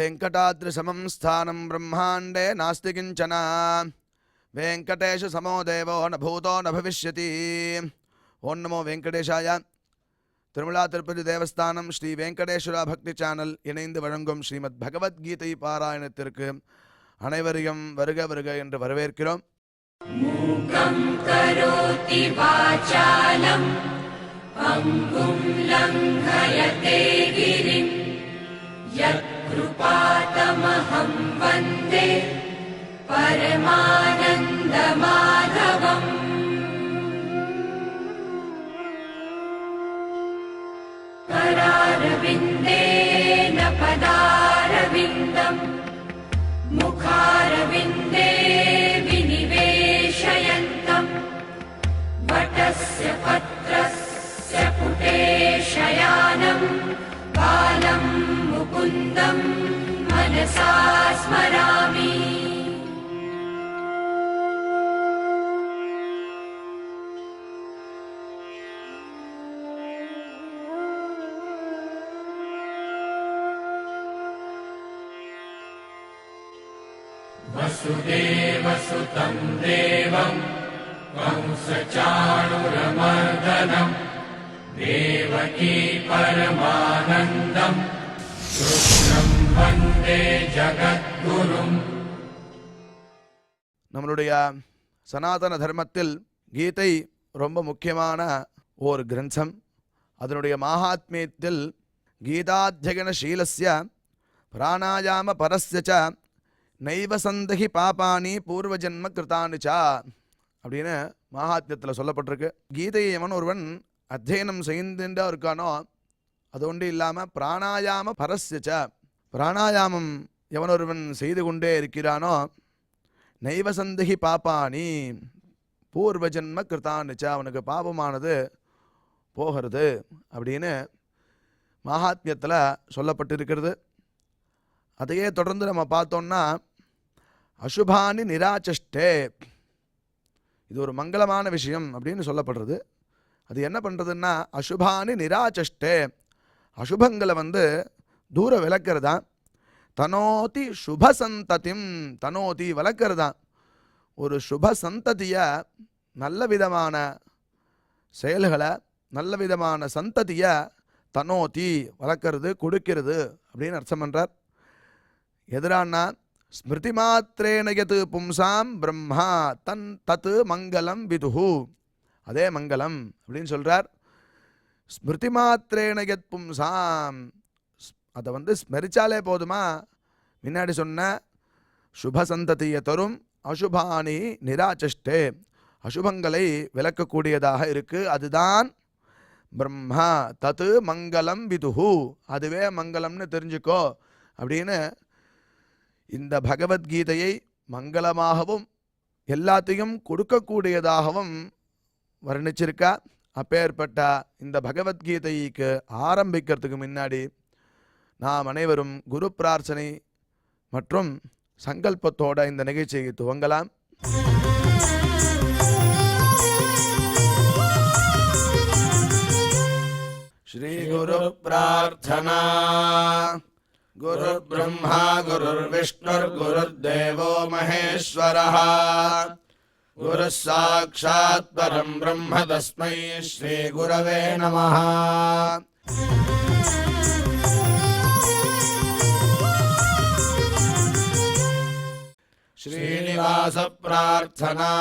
वेङ्कटाद्रिसमं स्थानं ब्रह्माण्डे नास्ति किञ्चन वेङ्कटेशसमो देवो न भूतो न भविष्यति. ओं नमो वेङ्कटेशाय. திருமலா திருப்பதி தேவஸ்தானம் ஸ்ரீ வெங்கடேஸ்வரா பக்தி சேனல் இணைந்து வழங்கும் ஸ்ரீமத் பகவத்கீதை பாராயணத்திற்கு அனைவரையும் வருக வருக என்று வரவேற்கிறோம். மூகம் கரோதி வாசாலம் அங்கும் லங்கயதே கிரிம் யத்கிருபாதமஹம் வந்தே பரமானந்த மாதவம். करारविन्देन पदारविन्दम् मुखारविन्दे विनिवेशयन्तम् वटस्य पत्रस्य पुटे शयानम् बालं मुकुन्दम् मनसा स्मरामि. वसुदेवसुतं देवं कंसचाणूरमर्दनं देवकी परमानन्दं कृष्णं वन्दे जगद्गुरुम्. நம்மளுடைய சனாதன தர்மத்தில் கீதை ரொம்ப முக்கியமான ஒரு கிரந்தம். அதனுடைய மகாத்மியத்தில் கீதாத்யயன சீலஸ்ய பிராணாயாம பரஸ்ய ச நைவ சந்தகி பாபானி பூர்வஜன்ம கிருதானிச்சா அப்படின்னு மகாத்மியத்தில் சொல்லப்பட்டிருக்கு. கீதையை எவன் ஒருவன் அத்தியனம் செய்துட்டா இருக்கானோ அது ஒன்று இல்லாமல் பிராணாயாம பரஸ்யச்ச பிராணாயாமம் எவன் ஒருவன் செய்து கொண்டே இருக்கிறானோ நைவ சந்தகி பாப்பானி பூர்வஜன்ம கிருதானிச்சா அவனுக்கு பாபமானது போகிறது அப்படின்னு மகாத்மியத்தில் சொல்லப்பட்டிருக்கிறது. அதையே தொடர்ந்து நம்ம பார்த்தோம்னா அசுபானி நிராச்சஷ்டே இது ஒரு மங்களமான விஷயம் அப்படின்னு சொல்லப்படுறது. அது என்ன பண்ணுறதுன்னா அசுபானி நிராச்சஷ்டே அசுபங்களை தூர விளக்கிறதா. தனோதி சுபசந்ததிம் தனோதி வளர்க்கிறதா. ஒரு சுப சந்ததியை நல்ல விதமான செயல்களை நல்ல விதமான சந்ததியை தனோதி வளர்க்கறது கொடுக்கிறது அப்படின்னு அர்த்தம் பண்ணுறார். எதிரானா ஸ்மிருதி மாத்திரேன யத் பும்சாம் பிரம்மா தன் தத் மங்களம் விதுஹு அதே மங்களம் அப்படின்னு சொல்கிறார். ஸ்மிருதி மாத்திரேன யத் பும்சாம் அதை ஸ்மரிச்சாலே போதுமா முன்னாடி சொன்ன சுபசந்ததியை தரும். அசுபானி நிராச்சஷ்டே அசுபங்களை விளக்கக்கூடியதாக இருக்குது. அதுதான் பிரம்மா தத் மங்களம் விதுஹு அதுவே மங்களம்னு தெரிஞ்சுக்கோ அப்படின்னு இந்த பகவத்கீதையை மங்களமாகவும் எல்லாத்தையும் கொடுக்கக்கூடியதாகவும் வர்ணிச்சிருக்கா. அப்பேற்பட்ட இந்த பகவத்கீதைக்கு ஆரம்பிக்கிறதுக்கு முன்னாடி நாம் அனைவரும் குரு பிரார்த்தனை மற்றும் சங்கல்பத்தோட இந்த நிகழ்ச்சியை துவங்கலாம். ஸ்ரீ குரு பிரார்த்தனா. गुरुर्ब्रह्मा गुरुर्विष्णुर्गुरुर्देवो महेश्वरः गुरुः साक्षात् परं ब्रह्म तस्मै श्री गुरवे नमः. श्रीनिवास प्रार्थना.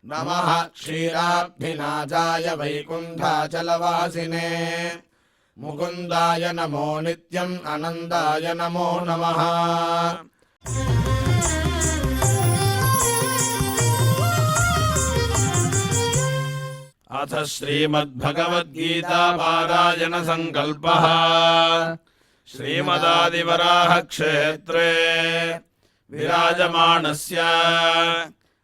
नमः क्षीराब्धिनाजाय वैकुण्ठाचलवासिने मुकुन्दाय नमो नित्यम् आनन्दाय नमो नमः. अथ श्रीमद्भगवद्गीता पारायण संकल्पः. श्रीमदादिवराह क्षेत्रे विराजमानस्य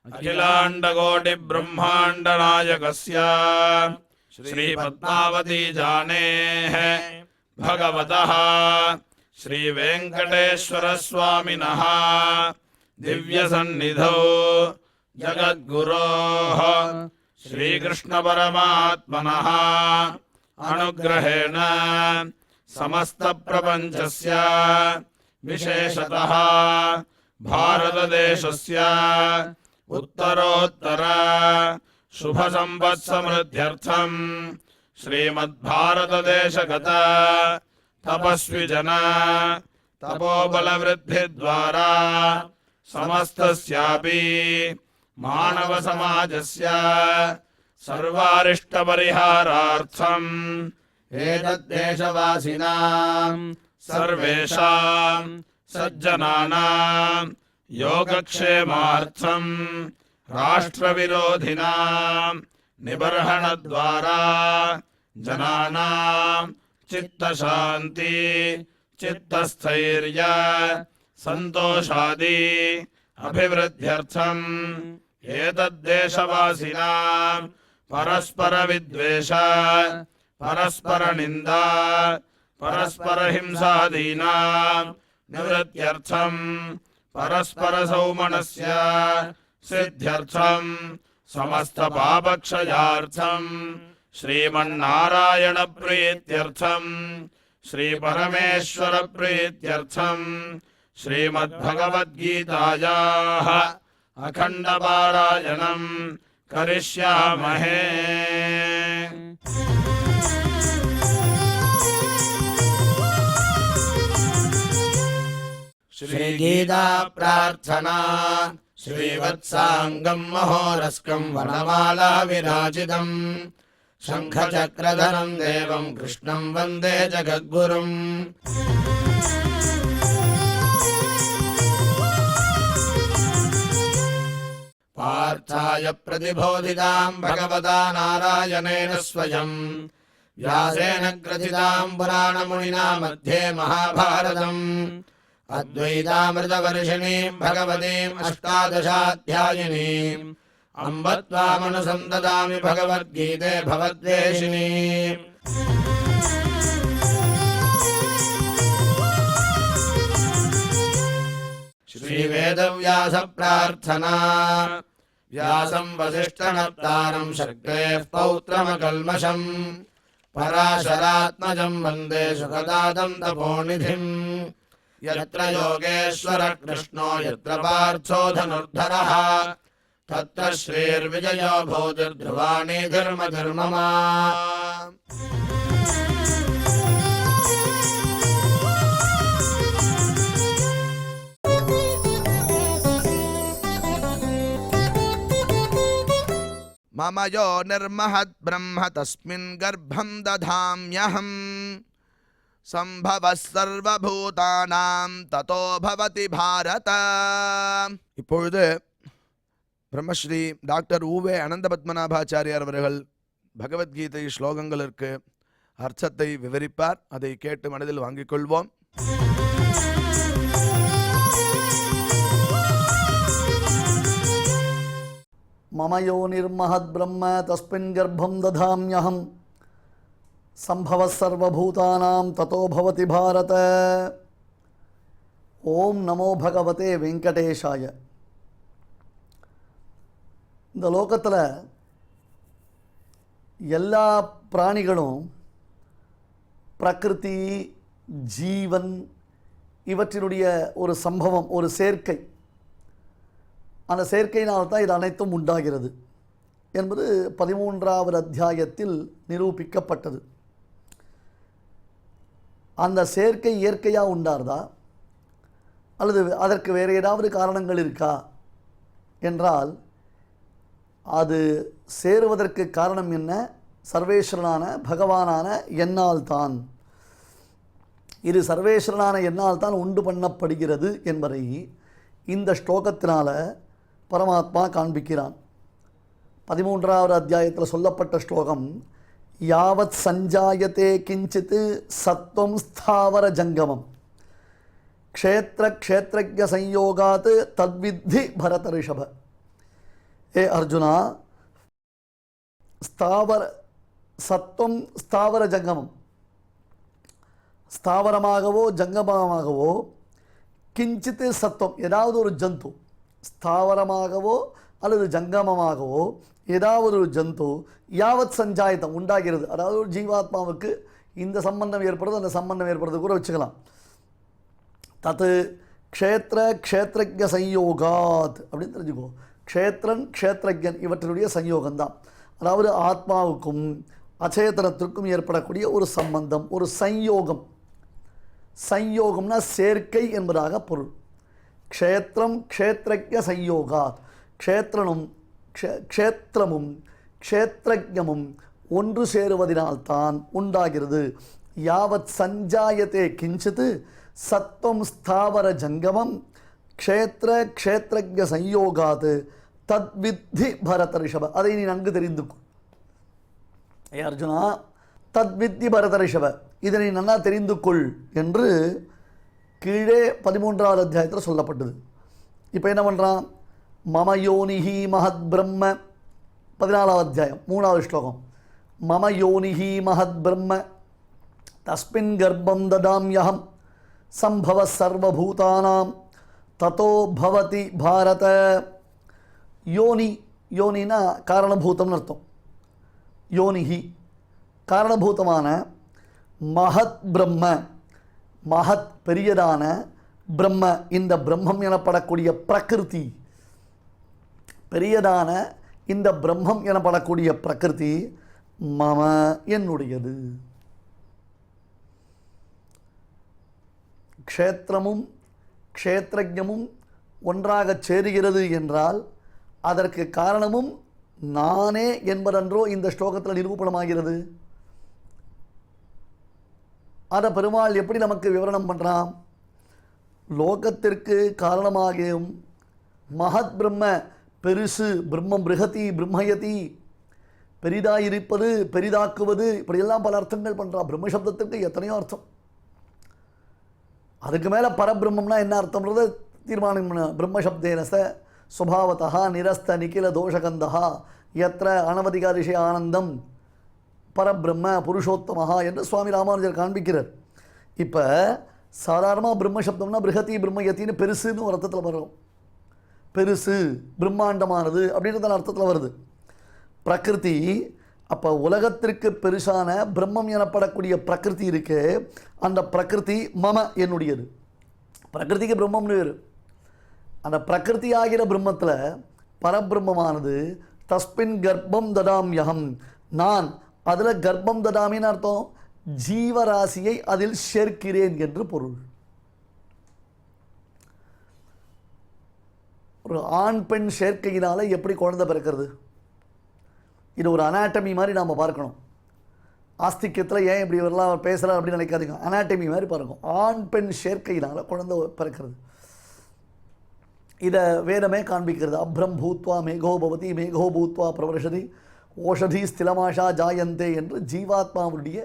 अखिलाण्डकोटि ब्रह्माण्ड नायकस्य श्री पद्मावती जानेः भगवतः श्री वेंकटेश्वर स्वामिनः दिव्य सन्निधौ जगद्गुरोः श्रीकृष्ण परमात्मनः अनुग्रहेण समस्त प्रपंचस्य विशेषतः भारतदेशस्य उत्तरोत्तर शुभसंवत्समृद्ध्यर्थं श्रीमद्भारतदेशगत तपस्विजन तपोबलवृद्धिद्वारा समस्तस्यापि मानवसमाजस्य सर्वारिष्टपरिहारार्थम् एतद्देशवासिनां सर्वेषां सज्जनानां योगक्षेमार्थं राष्ट्रविरोधिनां निबर्हणद्वारा जनानां चित्तशान्ति चित्तस्थैर्य सन्तोषादि अभिवृद्ध्यर्थम् एतद्देशवासिनां परस्परविद्वेष परस्परनिन्दा परस्परहिंसादीनां निवृत्त्यर्थं परस्परसौमनस्य सिद्ध्यर्थं समस्तपापक्षयार्थं श्रीमन्नारायणप्रीत्यर्थं श्रीपरमेश्वरप्रीत्यर्थं श्रीमद्भगवद्गीतायाः अखण्डपारायणं करिष्यामहे। श्रीगीता प्रार्थना श्रीवत्साङ्गं महोरस्कं वनमाला विराजितं शङ्खचक्रधरं देवं कृष्णं वन्दे जगद्गुरुम्। पार्थाय प्रतिबोधितां भगवता नारायणेन स्वयं व्यासेन ग्रथितां पुराणमुनिना मध्ये महाभारतम् अद्वैतामृतवर्षिणीं भगवतीम् अष्टादशाध्यायिनीम् अम्ब त्वामनुसन्ददामि भगवद्गीते भवद्वेषिणीम्। श्रीवेदव्यास प्रार्थना व्यासं वसिष्ठनप्तारं शक्तेः पौत्रमकल्मषम् पराशरात्मजं वन्दे सुखदातं तपोनिधिम्। यत्र योगेश्वर कृष्णो यत्र पार्थो धनुर्धरः तत्र श्रीर्विजयो भूतिर्ध्रुवाणि धर्मधर्ममा। मम यो निर्महद् ब्रह्म तस्मिन् गर्भं दधाम्यहम् संभवः सर्वभूतानां ततो भवति भारत। இப்பொழுது பிரம்மஸ்ரீ டாக்டர் ஊவே அனந்தபத்மநாபாச்சாரியார் அவர்கள் பகவத்கீதை ஸ்லோகங்களுக்கு அர்த்தத்தை விவரிப்பார். அதை கேட்டு மனதில் வாங்கிக் கொள்வோம். मम योनिर्महद्ब्रह्म तस्मिन् गर्भं दधाम्यहं संभवः सर्वभूतानां ततो भवति भारत। ओम नमो भगवते वेंकटेशाय। இந்த லோகத்தில் எல்லா பிராணிகளும் பிரகிருதி ஜீவன் இவற்றினுடைய ஒரு சம்பவம், ஒரு சேர்க்கை. அந்த சேர்க்கையினால்தான் இது அனைத்தும் உண்டாகிறது என்பது 13வது அத்தியாயத்தில் நிரூபிக்கப்பட்டது. அந்த சேர்க்கை இயற்கையாக உண்டார்தா அல்லது அதற்கு வேறு ஏதாவது காரணங்கள் இருக்கா என்றால் அது சேருவதற்கு காரணம் என்ன? சர்வேஸ்வரனான பகவானான என்னால் தான். இது சர்வேஸ்வரனான என்னால் தான் உண்டு பண்ணப்படுகிறது என்பதை இந்த ஸ்லோகத்தினால் பரமாத்மா காண்பிக்கிறான். 13வது அத்தியாயத்தில் சொல்லப்பட்ட ஸ்லோகம் யாவத் சஞ்சாயத்தே கிஞ்சித் சத்வம் ஸ்தாவர ஜங்கமம் க்ஷேத்திர க்ஷேத்ரஜ்ஞ சம்யோகாத் தத்வித்தி பரத ரிஷப. ஏ அர்ஜுனா, ஸ்தாவர சத்வம் ஸ்தாவர ஜங்கமம், ஸ்தாவரமாகவோ ஜங்கமமாகவோ கிஞ்சித் சத்வம் ஏதாவது ஒரு ஜந்து, ஸ்தாவரமாகவோ அல்லது ஜங்கமமாகவோ ஏதாவது ஒரு ஜந்து யாவத் சஞ்சாயத்தம் உண்டாகிறது. அதாவது ஒரு ஜீவாத்மாவுக்கு இந்த சம்பந்தம் ஏற்படுறது அந்த சம்பந்தம் ஏற்படுறது கூட வச்சுக்கலாம். தத்து க்ஷேத்திர க்ஷேத்ரஜ சம்யோகாத் அப்படின்னு தெரிஞ்சுக்கோ. க்ஷேத்திரன் க்ஷேத்ரஜன் இவற்றினுடைய சம்யோகம்தான். அதாவது ஆத்மாவுக்கும் அச்சேதனத்திற்கும் ஏற்படக்கூடிய ஒரு சம்பந்தம், ஒரு சம்யோகம். சம்யோகம்னா சேர்க்கை என்பதாக பொருள். க்ஷேத்திரம் க்ஷேத்ரஜ சம்யோகாத். க்ஷேத்திரனும் க்ஷேத்திரமும் க்ஷேத்ரஜமும் ஒன்று சேருவதினால்தான் உண்டாகிறது. யாவத் சஞ்சாயத்தே கிஞ்சித் சத்வம் ஸ்தாவர ஜங்கமம் க்ஷேத்திர க்ஷேத்ரஜ சம்யோகாத் தத்வித்தி பரத ரிஷப. அதை நீ நன்கு தெரிந்து கொள். ஏ அர்ஜுனா, தத்வித்தி பரத ரிஷப, இதனை நன்னா தெரிந்து கொள் என்று கீழே 13வது அத்தியாயத்தில் சொல்லப்பட்டது. இப்போ என்ன பண்ணுறான்? மம யோனிஹி மஹத் பிரம்ம, 14வது அத்தியாயம் 3வது ஸ்லோகம். மம யோனிஹி மஹத் பிரம்ம தஸ்மின் கர்ப்பம் ததாம்யஹம் சம்பவ சர்வபூதானாம் ததோ பவதி பாரத. யோனி, யோனினா காரணபூதம்னு அர்த்தம். யோனிஹி காரணபூதமான, மஹத் பிரம்ம, மஹத் பெரியதான, பிரம்ம இந்த பிரம்மம் எனப்படக்கூடிய பிரகிருதி, பெரியதான இந்த பிரம்மம் எனப்படக்கூடிய பிரகிருதி மம என்னுடையது. க்ஷேத்திரமும் க்ஷேத்ரஜமும் ஒன்றாக சேருகிறது என்றால் அதற்கு காரணமும் நானே என்பதன்றோ இந்த ஸ்லோகத்தில் நிரூபணமாகிறது. அதை பெருமாள் எப்படி நமக்கு விவரணம் பண்ணுறான்? லோகத்திற்கு காரணமாகியும் மகத் பிரம்ம, பெருசு, பிரம்மம் பிருகதி பிரம்மயதி, பெரிதாயிருப்பது, பெரிதாக்குவது, இப்படியெல்லாம் பல அர்த்தங்கள் பண்ணுறான். பிரம்ம சப்தத்திற்கு எத்தனையோ அர்த்தம். அதுக்கு மேலே பரபிரம்மம்னா என்ன அர்த்தம்ன்றது தீர்மானம் பண்ண. பிரம்மசப்தேன ச சுபாவத்தா நிரஸ்த நிகில தோஷகந்தா எத்திர அனவதிகாரிஷய ஆனந்தம் பரபிரம்ம புருஷோத்தமஹா என்று சுவாமி ராமானுஜர் காண்பிக்கிறார். இப்போ சாதாரணமாக பிரம்மசப்தம்னா பிருகதி பிரம்மயத்தின்னு பெருசுன்னு ஒரு அர்த்தத்தில் வரும். பெருசு, பிரம்மாண்டமானது அப்படின்றதான அர்த்தத்தில் வருது. பிரகிருதி, அப்போ உலகத்திற்கு பெருசான பிரம்மம் எனப்படக்கூடிய பிரகிருதி இருக்கு. அந்த பிரகிருதி மம என்னுடையது. பிரகிருதிக்கு பிரம்மம்னு வேறு. அந்த பிரகிருதி ஆகிற பிரம்மத்தில் பரபிரம்மமானது தஸ்மின் கர்ப்பம் ததாம்யஹம், நான் அதில் கர்ப்பம் ததாமின்னு அர்த்தம் ஜீவராசியை அதில் சேர்க்கிறேன் என்று பொருள். ஒரு ஆண் பெண் சேர்க்கையினால எப்படி குழந்தை பிறக்கிறது? இது ஒரு அனாட்டமி மாதிரி நாம் பார்க்கணும். ஆஸ்திக்கத்தில் ஏன் இப்படி வரலாம் பேசுகிறார் அப்படின்னு நினைக்காதீங்க. அனாட்டமி மாதிரி பாருங்க. ஆண் பெண் சேர்க்கையினால் குழந்தை பிறக்கிறது. இதை வேதமே காண்பிக்கிறது. அப்ரம் பூத்வா மேகோ பவதி மேகோ பூத்வா பிரவர்ஷதி ஓஷதி ஸ்திலமாஷா ஜாயந்தே என்று ஜீவாத்மாவுடைய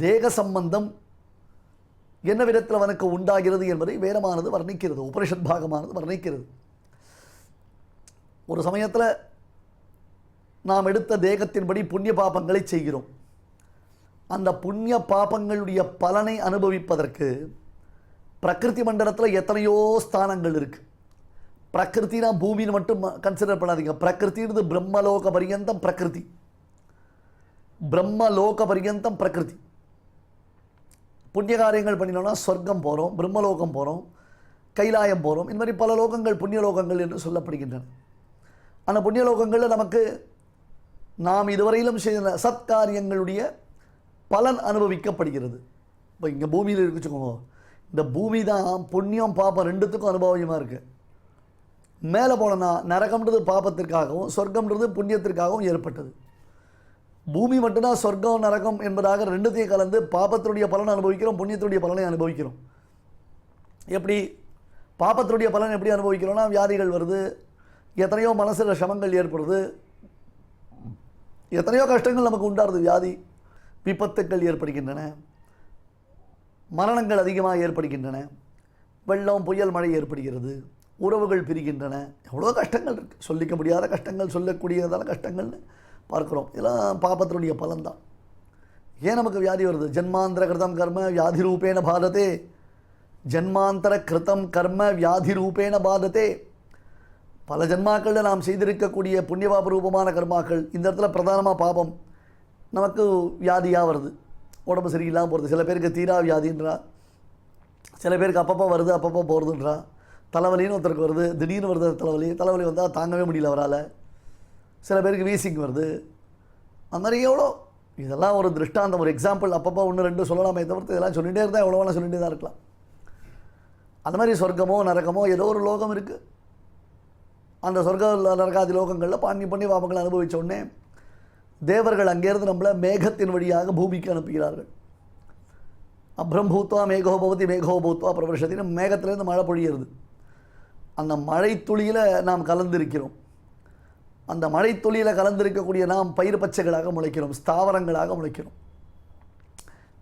தேக சம்பந்தம் என்ன விதத்தில் அவனுக்கு உண்டாகிறது என்பதை வேதமானது வர்ணிக்கிறது. உபனிஷத் பாகமானது வர்ணிக்கிறது. ஒரு சமயத்தில் நாம் எடுத்த தேகத்தின்படி புண்ணிய பாபங்களை செய்கிறோம். அந்த புண்ணிய பாபங்களுடைய பலனை அனுபவிப்பதற்கு பிரகிருதி மண்டலத்தில் எத்தனையோ ஸ்தானங்கள் இருக்குது. பிரகிருத்தினா பூமின்னு மட்டும் கன்சிடர் பண்ணாதீங்க. பிரகிருத்தின்றது பிரம்மலோக பரியந்தம் பிரகிருதி. பிரம்மலோக பரியந்தம் பிரகிருதி. புண்ணிய காரியங்கள் பண்ணினோம்னா சொர்க்கம் போகிறோம், பிரம்மலோகம் போகிறோம், கைலாயம் போகிறோம். இந்த மாதிரி பல லோகங்கள் புண்ணியலோகங்கள் என்று சொல்லப்படுகின்றன. அந்த புண்ணியலோகங்களில் நமக்கு நாம் இதுவரையிலும் செய்த சத்காரியங்களுடைய பலன் அனுபவிக்கப்படுகிறது. இப்போ இங்கே பூமியில் இருக்குச்சுக்கோங்க, இந்த பூமி தான் புண்ணியம் பாப்பம் ரெண்டுத்துக்கும் அனுபவமாக இருக்குது. மேலே போனோன்னா நரகம்ன்றது பாப்பத்திற்காகவும் சொர்க்கம்ன்றது புண்ணியத்திற்காகவும் ஏற்பட்டது. பூமி மட்டும்தான் சொர்க்கம் நரகம் என்பதாக ரெண்டுத்தையும் கலந்து பாப்பத்தினுடைய பலனை அனுபவிக்கிறோம், புண்ணியத்தினுடைய பலனை அனுபவிக்கிறோம். எப்படி பாப்பத்தினுடைய பலன் எப்படி அனுபவிக்கிறோம்னா வியாதிகள் வருது, எத்தனையோ மனசில் சமங்கள் ஏற்படுது, எத்தனையோ கஷ்டங்கள் நமக்கு உண்டாருது. வியாதி விபத்துக்கள் ஏற்படுகின்றன, மரணங்கள் அதிகமாக ஏற்படுகின்றன, வெள்ளம் புயல் மழை ஏற்படுகிறது, உறவுகள் பிரிகின்றன. எவ்வளோ கஷ்டங்கள் இருக்குது. சொல்லிக்க முடியாத கஷ்டங்கள், சொல்லக்கூடியதான கஷ்டங்கள்னு பார்க்குறோம். இதெல்லாம் பாபத்தினுடைய பலன்தான். ஏன் நமக்கு வியாதி வருது? ஜன்மாந்தர கிருதம் கர்ம வியாதி ரூபேண பாதத்தே. ஜன்மாந்தர கிருதம் கர்ம வியாதி ரூபேண பாதத்தே. பல ஜன்மாக்களில் நாம் செய்திருக்கக்கூடிய புண்ணியபாப ரூபமான கர்மாக்கள், இந்த இடத்துல பிரதானமாக பாபம் நமக்கு வியாதியாக வருது. உடம்பு சரியில்லாமல் போகிறது. சில பேருக்கு தீரா வியாதின்றா, சில பேருக்கு அப்பப்போ வருது அப்பப்போ போகிறதுன்றா. தலைவலின்னு ஒருத்தருக்கு வருது, திடீர்னு வருது தலைவலி வந்தால் தாங்கவே முடியல அவரால். சில பேருக்கு வீசிங் வருது. அந்த மாதிரி எவ்வளோ, இதெல்லாம் ஒரு திருஷ்டாந்தம், ஒரு எக்ஸாம்பிள். அப்பப்போ 1 2 சொல்லலாமே தவிர்த்து இதெல்லாம் சொல்லிகிட்டே இருந்தால் எவ்வளோ வேணால் சொல்லிகிட்டே தான் இருக்கலாம். அந்த மாதிரி சொர்க்கமோ நரகமோ ஏதோ ஒரு லோகம் இருக்குது. அந்த சொர்க்க நரகாதி லோகங்களில் பண்ணி பாபங்களை அனுபவித்த உடனே தேவர்கள் அங்கேருந்து நம்மளை மேகத்தின் வழியாக பூமிக்கு அனுப்புகிறார்கள். அப்ரம்பூத்வா மேகோ பவதி மேகோ பூத்வா பிரவர்ஷத்தின்னு மேகத்திலேருந்து மழை பொழியிறது. அந்த மழை துளியில் நாம் கலந்திருக்கிறோம். அந்த மழை துளியில் கலந்திருக்கக்கூடிய நாம் பயிர் பச்சைகளாக முளைக்கிறோம், ஸ்தாவரங்களாக முளைக்கிறோம்.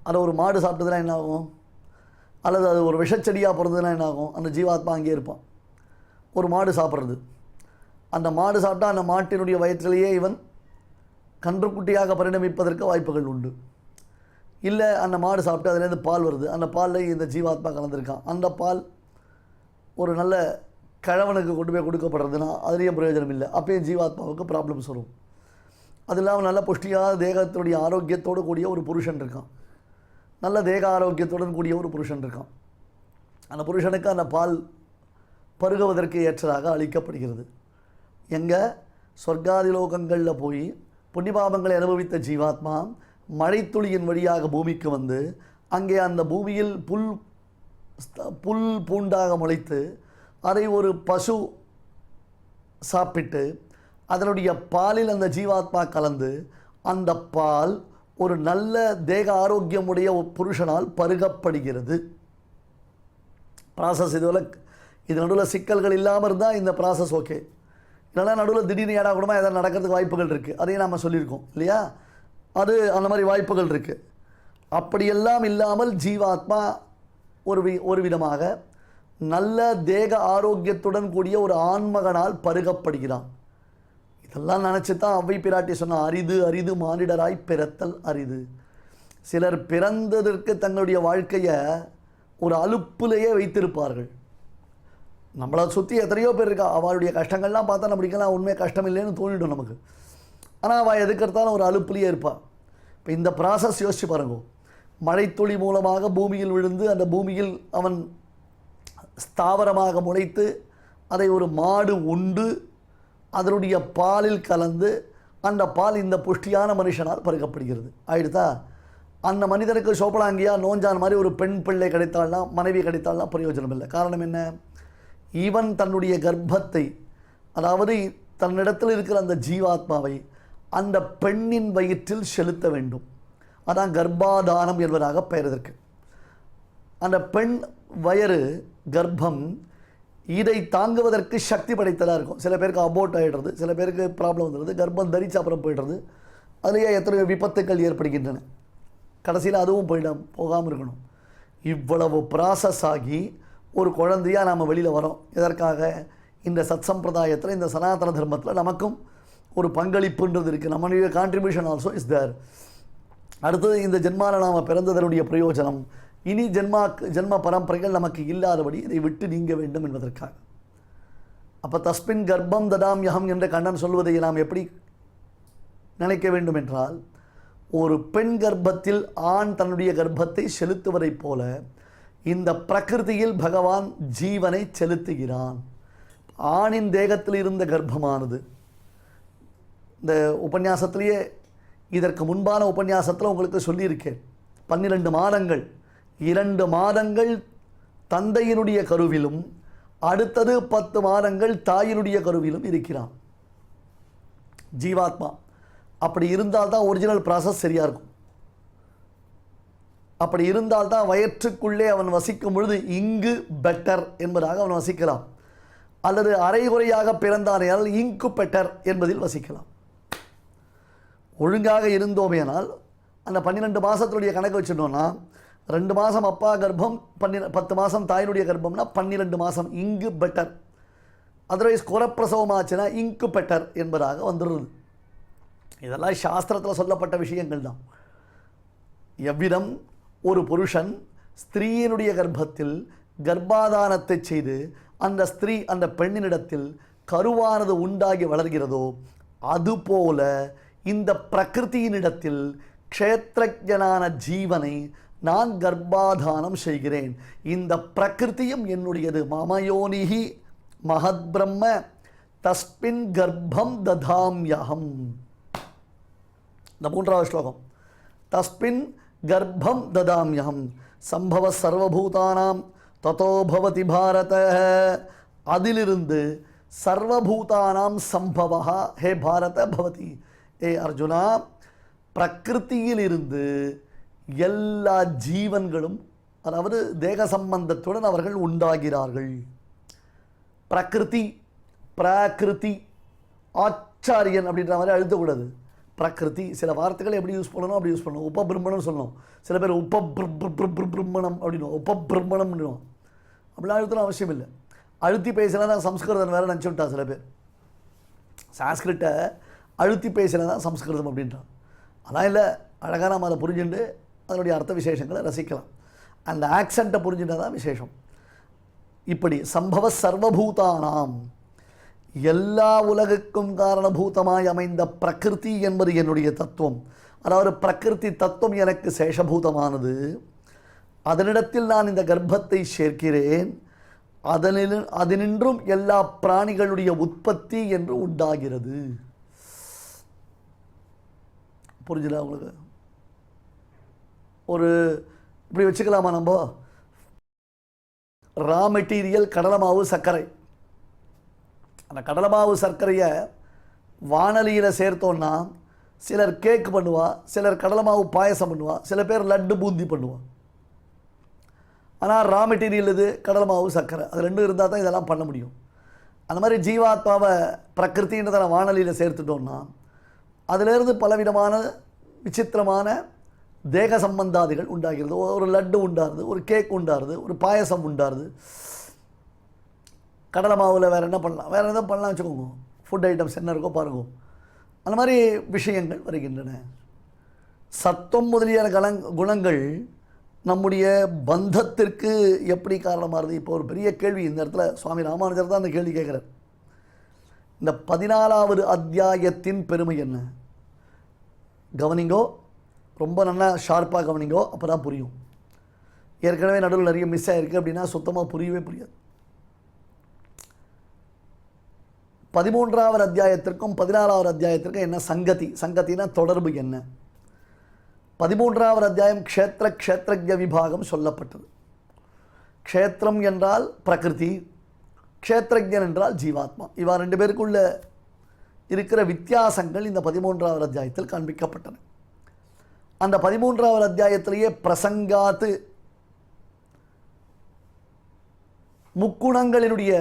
அதை ஒரு மாடு சாப்பிட்டதுன்னா என்ன ஆகும்? அல்லது அது ஒரு விஷச்செடியாக பிறந்ததுன்னா என்ன ஆகும்? அந்த ஜீவாத்மா அங்கே இருப்பான். ஒரு மாடு சாப்பிட்றது, அந்த மாடு சாப்பிட்டா அந்த மாட்டினுடைய வயிற்றிலேயே இவன் கன்றுக்குட்டியாக பரிணமிப்பதற்கு வாய்ப்புகள் உண்டு. இல்லை அந்த மாடு சாப்பிட்டு அதுலேருந்து பால் வருது, அந்த பாலில் இந்த ஜீவாத்மா கலந்துருக்கான். அந்த பால் ஒரு நல்ல கிழவனுக்கு கொண்டு போய் கொடுக்கப்படுறதுன்னா அதுலேயும் பிரயோஜனம் இல்லை. அப்பயும் ஜீவாத்மாவுக்கு ப்ராப்ளம்ஸ் வரும். அது இல்லாமல் நல்ல புஷ்டியாக தேகத்துடைய ஆரோக்கியத்தோடு கூடிய ஒரு புருஷன் இருக்கான், நல்ல தேக ஆரோக்கியத்துடன் கூடிய ஒரு புருஷன் இருக்கான். அந்த புருஷனுக்கு அந்த பால் பருகுவதற்கு ஏற்றதாக அளிக்கப்படுகிறது. எங்கே? சொர்க்காதி லோகங்களில் போய் புண்ணியபாபங்களை அனுபவித்த ஜீவாத்மா மழைத்துளியின் வழியாக பூமிக்கு வந்து அங்கே அந்த பூமியில் புல் பூண்டாக முளைத்து அதை ஒரு பசு சாப்பிட்டு அதனுடைய பாலில் அந்த ஜீவாத்மா கலந்து அந்த பால் ஒரு நல்ல தேக ஆரோக்கியமுடைய புருஷனால் பருகப்படுகிறது. ப்ராசஸ் இது நடுவில் சிக்கல்கள் இல்லாமல் இருந்தால் இந்த ப்ராசஸ் ஓகே. இல்லைனா நடுவில் திடீர்னு ஏடா கூடமா எதாவது நடக்கிறதுக்கு வாய்ப்புகள் இருக்குது. அதையும் நாம் சொல்லியிருக்கோம் இல்லையா? அது அந்த மாதிரி வாய்ப்புகள் இருக்குது. அப்படியெல்லாம் இல்லாமல் ஜீவாத்மா ஒரு விதமாக நல்ல தேக ஆரோக்கியத்துடன் கூடிய ஒரு ஆன்மகனால் பருகப்படுகிறான். இதெல்லாம் நினச்சி தான் அவ்வை பிராட்டி சொன்ன அரிது அரிது மானிடராய் பிறத்தல் அரிது. சிலர் பிறந்ததற்கு தங்களுடைய வாழ்க்கையை ஒரு அலுப்பிலேயே வைத்திருப்பார்கள். நம்மளை சுற்றி எத்தனையோ பேர் இருக்கா, அவளுடைய கஷ்டங்கள்லாம் பார்த்தா நம்மளுக்கெல்லாம் உண்மையாக கஷ்டம் இல்லைன்னு தோணிடும் நமக்கு. ஆனால் அவள் எதுக்கிறதாலும் ஒரு அலுப்புலேயே இருப்பாள். இப்போ இந்த ப்ராசஸ் யோசிச்சு பாருங்க. மழைத்துளி மூலமாக பூமியில் விழுந்து அந்த பூமியில் அவன் ஸ்தாவரமாக முளைத்து அதை ஒரு மாடு உண்டு அதனுடைய பாலில் கலந்து அந்த பால் இந்த புஷ்டியான மனுஷனால் பருகப்படுகிறது. ஆயிடுதா? அந்த மனிதனுக்கு சோப்பலாங்கியா நோஞ்சான் மாதிரி ஒரு பெண் பிள்ளை கிடைத்தால்னா, மனைவி கிடைத்தால்னா பிரயோஜனம் இல்லை. காரணம் என்ன? ஈவன் தன்னுடைய கர்ப்பத்தை, அதாவது தன்னிடத்தில் இருக்கிற அந்த ஜீவாத்மாவை அந்த பெண்ணின் வயிற்றில் செலுத்த வேண்டும். அதான் கர்ப்பாதானம் என்பதாக பெயர் இதற்கு. அந்த பெண் வயிறு கர்ப்பம் இதை தாங்குவதற்கு சக்தி படைத்ததாக இருக்கும். சில பேருக்கு அபோட் ஆகிடுறது, சில பேருக்கு ப்ராப்ளம் வந்துடுது, கர்ப்பம் தரிச்சு அப்புறம் போய்டுறது. அதுலேயே எத்தனையோ விபத்துக்கள் ஏற்படுகின்றன. கடைசியில் அதுவும் போகாமல் இருக்கணும். இவ்வளவு ப்ராசஸ் ஆகி ஒரு குழந்தையாக நாம் வெளியில் வரோம். எதற்காக? இந்த சத் சம்பிரதாயத்தில், இந்த சனாதன தர்மத்தில் நமக்கும் ஒரு பங்களிப்புன்றது இருக்குது. நம்மளுடைய கான்ட்ரிபியூஷன் ஆல்சோ இஸ் தேர். அடுத்தது இந்த ஜென்மாவில் நாம் பிறந்ததனுடைய பிரயோஜனம் இனி ஜென்ம பரம்பரைகள் நமக்கு இல்லாதபடி இதை விட்டு நீங்க வேண்டும் என்பதற்காக. அப்போ தஸ்மின் கர்ப்பம் ததாம்யகம் என்ற கண்ணன் சொல்வதை நாம் எப்படி நினைக்க வேண்டும் என்றால், ஒரு பெண் கர்ப்பத்தில் ஆண் தன்னுடைய கர்ப்பத்தை செலுத்துவதைப் போல இந்த பிரகிருதியில் பகவான் ஜீவனை செலுத்துகிறான். ஆணின் தேகத்தில் இருந்த கர்ப்பமானது இந்த உபன்யாசத்திலேயே, இதற்கு முன்பான உபன்யாசத்தில் உங்களுக்கு சொல்லியிருக்கேன். 12 மாதங்கள், 2 மாதங்கள் தந்தையினுடைய கருவிலும் அடுத்தது 10 மாதங்கள் தாயினுடைய கருவிலும் இருக்கிறான் ஜீவாத்மா. அப்படி இருந்தால்தான் ஒரிஜினல் ப்ராசஸ் சரியாக இருக்கும். அப்படி இருந்தால்தான் வயிற்றுக்குள்ளே அவன் வசிக்கும் பொழுது இங்கு பெட்டர் என்பதாக அவன் வசிக்கலாம். அல்லது அரைகுறையாக பிறந்தானால் இங்கு பெட்டர் என்பதில் வசிக்கலாம். ஒழுங்காக இருந்தோமேனால் அந்த 12 மாதத்துடைய கணக்கு வச்சுட்டோம்னா 2 மாதம் அப்பா கர்ப்பம், 10 மாதம் தாயினுடைய கர்ப்பம்னா 12 மாதம் இங்கு பெட்டர். அதர்வைஸ் குறப்பிரசவமாச்சுன்னா இங்கு பெட்டர் என்பதாக வந்துடுது. இதெல்லாம் சாஸ்திரத்தில் சொல்லப்பட்ட விஷயங்கள் தான். எவ்விதம் ஒரு புருஷன் ஸ்திரீயினுடைய கர்ப்பத்தில் கர்ப்பாதானத்தை செய்து அந்த ஸ்திரீ அந்த பெண்ணினிடத்தில் கருவானது உண்டாகி வளர்கிறதோ, அதுபோல இந்த பிரகிருதியினிடத்தில் க்ஷேத்ரஜனான ஜீவனை நான் கர்ப்பாதானம் செய்கிறேன். இந்த பிரகிருதியும் என்னுடையது. மமயோனிஹி மகத் பிரம்ம தஸ்மின் கர்ப்பம் ததாம்யஹம். இந்த 3வது ஸ்லோகம். தஸ்மின் கர்ப்பம் ததாம்யஹம் சம்பவ சர்வபூதானாம் ததோ பவதி பாரத. அதிலிருந்து சர்வபூதானாம் சம்பவா ஹே பாரத பவதி. ஏ அர்ஜுனா, பிரகிருத்தியிலிருந்து எல்லா ஜீவன்களும், அதாவது தேக சம்பந்தத்துடன் அவர்கள் உண்டாகிறார்கள். பிரகிருதி பிராகிருதி ஆச்சாரியன் அப்படின்ற மாதிரி அழுத்தக்கூடாது. பிரகிருதி சில வார்த்தைகளை எப்படி யூஸ் பண்ணணும் அப்படி யூஸ் பண்ணணும். உபபிரம்மணம் சொல்லணும். சில பேர் உபபிரம்மணம் அப்படின்னும், உபபிரம்மணம் அப்படின்னும். அப்படிலாம் அழுத்தணும் அவசியம் இல்லை. அழுத்தி பேசினா சம்ஸ்கிருதம் வேறு நினச்சி விட்டா சில பேர். சான்ஸ்கிரிட்டை அழுத்தி பேசினா தான் சம்ஸ்கிருதம் அப்படின்றான். அதான் இல்லை, அழகாக நம்ம அதை புரிஞ்சுட்டு அதனுடைய அர்த்த விசேஷங்களை ரசிக்கலாம். அந்த ஆக்சண்ட்டை புரிஞ்சுட்டா தான் விசேஷம். இப்படி சம்பவ சர்வபூதானாம், எல்லா உலகுக்கும் காரணபூதமாய் அமைந்த பிரகிருதி என்பது என்னுடைய தத்துவம். அதாவது பிரகிருதி தத்துவம் எனக்கு சேஷபூதமானது. அதனிடத்தில் நான் இந்த கர்ப்பத்தை சேர்க்கிறேன். அதனின்றும் எல்லா பிராணிகளுடைய உற்பத்தி என்று உண்டாகிறது. புரிஞ்சுதா உங்களுக்கு? ஒரு இப்படி வச்சுக்கலாமா, நம்ம ரா மெட்டீரியல் கடலை மாவு சர்க்கரை. அந்த கடலை மாவு சர்க்கரையை வானலியில் சேர்த்தோன்னா சிலர் கேக் பண்ணுவா, சிலர் கடலை மாவு பாயசம் பண்ணுவா, சில பேர் லட்டு பூந்தி பண்ணுவா. ஆனால் ரா மெட்டீரியல் இது கடலை மாவு சர்க்கரை, அது ரெண்டும் இருந்தால் தான் இதெல்லாம் பண்ண முடியும். அந்த மாதிரி ஜீவாத்மாவை பிரகிருத்தின்றதை வானலியில் சேர்த்துட்டோன்னா அதிலிருந்து பலவிதமான விசித்திரமான தேக சம்பந்தாதிகள் உண்டாகிறது. ஒரு லட்டு உண்டாருது, ஒரு கேக் உண்டாருது, ஒரு பாயசம் உண்டாருது. கடலை மாவில் வேறு என்ன பண்ணலாம், வேறு எதுவும் பண்ணலாம் வச்சுக்கோங்க. ஃபுட் ஐட்டம்ஸ் என்ன இருக்கோ பாருங்க. அந்த மாதிரி விஷயங்கள் வருகின்றன. சத்துவம் முதலியான குணங்கள் நம்முடைய பந்தத்திற்கு எப்படி காரணமாகுது? இப்போ ஒரு பெரிய கேள்வி இந்த இடத்துல சுவாமி ராமானுஜர் தான் அந்த கேள்வி கேட்குறார். இந்த 14வது அத்தியாயத்தின் பெருமை என்ன? கவனிங்கோ, ரொம்ப நல்லா ஷார்ப்பாக கவனிங்கோ, அப்போ தான் புரியும். ஏற்கனவே நடுவில் நிறைய மிஸ் ஆகிருக்கு அப்படின்னா சுத்தமாக புரியவே புரியாது. 13வது அத்தியாயத்திற்கும் 14வது அத்தியாயத்திற்கும் என்ன சங்கதி? சங்கத்தினா தொடர்பு என்ன? 13வது அத்தியாயம் க்ஷேத்ரஜ விபாகம் சொல்லப்பட்டது. க்ஷேத்திரம் என்றால் பிரகிருதி, க்ஷேத்ரஜன் என்றால் ஜீவாத்மா. இவா ரெண்டு பேருக்குள்ள இருக்கிற வித்தியாசங்கள் இந்த 13வது அத்தியாயத்தில் காண்பிக்கப்பட்டன. அந்த 13வது அத்தியாயத்திலேயே பிரசங்காத்து முக்குணங்களினுடைய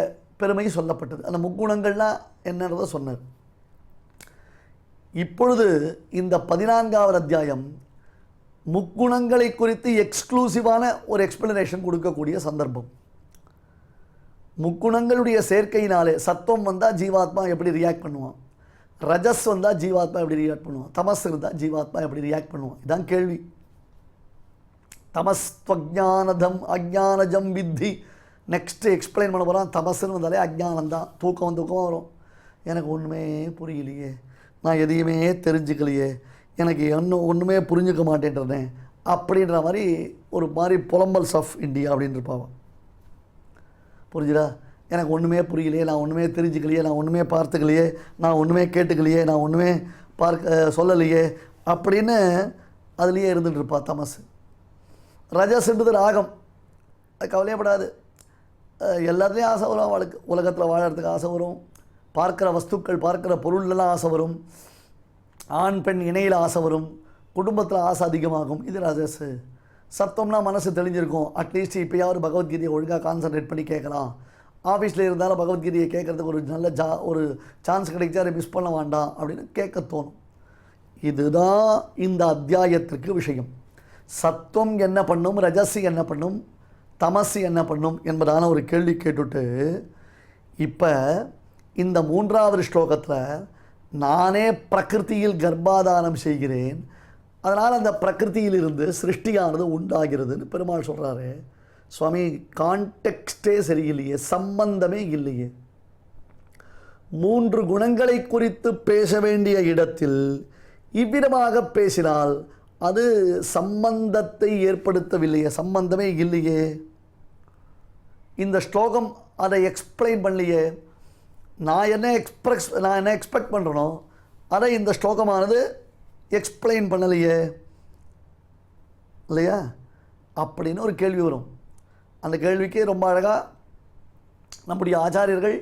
பெருமை சொல்லப்பட்டது. அந்த முக்குணங்கள்லாம் என்னன்றதை சொன்னார். இப்பொழுது இந்த 14வது அத்தியாயம் முக்குணங்களை குறித்து எக்ஸ்க்ளூசிவான ஒரு எக்ஸ்பிளனேஷன் கொடுக்கக்கூடிய சந்தர்ப்பம். முக்குணங்களுடைய சேர்க்கையினாலே சத்துவம் வந்தால் ஜீவாத்மா எப்படி ரியாக்ட் பண்ணுவான், ரஜஸ் வந்தால் ஜீவாத்மா எப்படி ரியாக்ட் பண்ணுவான், தமஸ் இருந்தால் ஜீவாத்மா எப்படி ரியாக்ட் பண்ணுவான், இதான் கேள்வி. தமஸ்த்வஜானதம் அஜானஜம் வித்தி. நெக்ஸ்ட்டு எக்ஸ்பிளைன் பண்ண போகிறான். தமஸ்ன்னு வந்தாலே அஜ்ஞானந்தான், தூக்கமாக வரும். எனக்கு ஒன்றுமே புரியலையே, நான் எதையுமே தெரிஞ்சுக்கலையே, எனக்கு ஒன்றுமே புரிஞ்சுக்க மாட்டேன்றேன் அப்படின்ற மாதிரி ஒரு மாதிரி புலம்பல்ஸ் ஆஃப் இந்தியா அப்படின்னு இருப்பாங்க. புரிஞ்சுதா? எனக்கு ஒன்றுமே புரியலையே, நான் ஒன்றுமே தெரிஞ்சுக்கலையே, நான் ஒன்றுமே பார்த்துக்கலையே, நான் ஒன்றுமே கேட்டுக்கலையே, நான் ஒன்றுமே சொல்லலையே அப்படின்னு அதுலேயே இருந்துகிட்டு இருப்பா தமஸ். ரஜஸ்ன்றது ராகம், அது கவலையப்படாது. எல்லாத்துலேயும் ஆசை வரும் அவளுக்கு. உலகத்தில் வாழறதுக்கு ஆசை வரும், பார்க்குற வஸ்துக்கள் பார்க்குற பொருள்லாம் ஆசை வரும், ஆண் பெண் இணையில் ஆசை வரும், குடும்பத்தில் ஆசை அதிகமாகும். இது ரஜஸ். சத்தம்னா மனசு தெளிஞ்சிருக்கும். அட்லீஸ்ட் இப்போயாவது பகவத்கீதையை ஒழுங்காக கான்சன்ட்ரேட் பண்ணி கேட்கலாம். ஆஃபீஸில் இருந்தாலும் பகவத்கீதையை கேட்குறதுக்கு ஒரு நல்ல ஒரு சான்ஸ் கிடைச்சா அதை மிஸ் பண்ண வேண்டாம் அப்படின்னு கேட்க தோணும். இதுதான் இந்த அத்தியாயத்திற்கு விஷயம். சத்துவம் என்ன பண்ணும், ரஜஸ் என்ன பண்ணும், தமஸ் என்ன பண்ணும் என்பதான ஒரு கேள்வி கேட்டுட்டு இப்போ இந்த 3வது ஸ்லோகத்தில் நானே பிரகிருதியில் கர்ப்பாதானம் செய்கிறேன், அதனால் அந்த பிரகிருதியிலிருந்து சிருஷ்டியானது உண்டாகிறதுன்னு பெருமாள் சொல்கிறாரு. சுவாமி, கான்டெக்ஸ்டே சரியில்லையே, சம்பந்தமே இல்லையே. 3 குணங்களை குறித்து பேச வேண்டிய இடத்தில் இவ்விதமாக பேசினால் அது சம்பந்தத்தை ஏற்படுத்தவில்லையே, சம்பந்தமே இல்லையே. இந்த ஸ்லோகம் அதை எக்ஸ்பிளைன் பண்ணலையே. நான் என்ன எக்ஸ்பெக்ட் பண்ணுறனோ அதை இந்த ஸ்லோகமானது எக்ஸ்பிளைன் பண்ணலையே இல்லையா அப்படின்னு ஒரு கேள்வி வரும். அந்த கேள்விக்கு ரொம்ப அழகாக நம்முடைய ஆச்சாரியர்கள்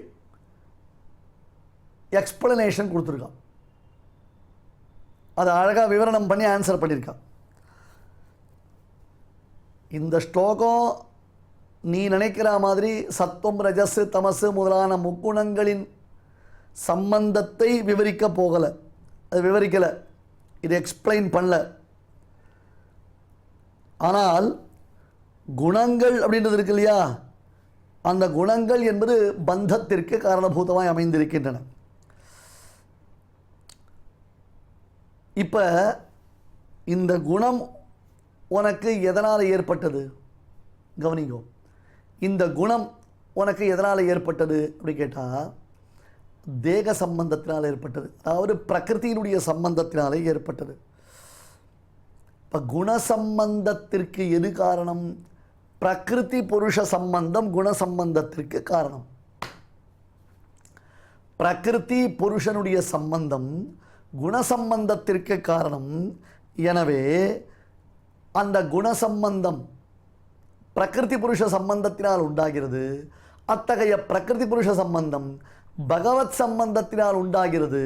எக்ஸ்பிளனேஷன் கொடுத்துருக்கான். அதை அழகாக விவரணம் பண்ணி ஆன்சர் பண்ணியிருக்கான். இந்த ஸ்லோகம் நீ நினைக்கிற மாதிரி சத்துவம் ரஜஸ் தமசு முதலான முக்குணங்களின் சம்பந்தத்தை விவரிக்க போகலை, அது விவரிக்கலை, இது எக்ஸ்பிளைன் பண்ணல. ஆனால் குணங்கள் அப்படின்றது இருக்கு இல்லையா, அந்த குணங்கள் என்பது பந்தத்திற்கு காரணபூதமாய் அமைந்திருக்கின்றன. இப்போ இந்த குணம் உனக்கு எதனால் ஏற்பட்டது கவனிங்கோ. இந்த குணம் உனக்கு எதனால் ஏற்பட்டது அப்படி கேட்டால் தேக சம்பந்தத்தினால் ஏற்பட்டது, அதாவது பிரகிருத்தியினுடைய சம்பந்தத்தினாலே ஏற்பட்டது. இப்போ குணசம்பந்தத்திற்கு எது காரணம்? பிரகிருதி புருஷ சம்பந்தம் குணசம்பந்தத்திற்கு காரணம். பிரகிருதி புருஷனுடைய சம்பந்தம் குணசம்பந்தத்திற்கு காரணம். எனவே அந்த குணசம்பந்தம் பிரகிருதி புருஷ சம்பந்தத்தினால் உண்டாகிறது. அத்தகைய பிரகிருதி புருஷ சம்பந்தம் பகவத் சம்பந்தத்தினால் உண்டாகிறது.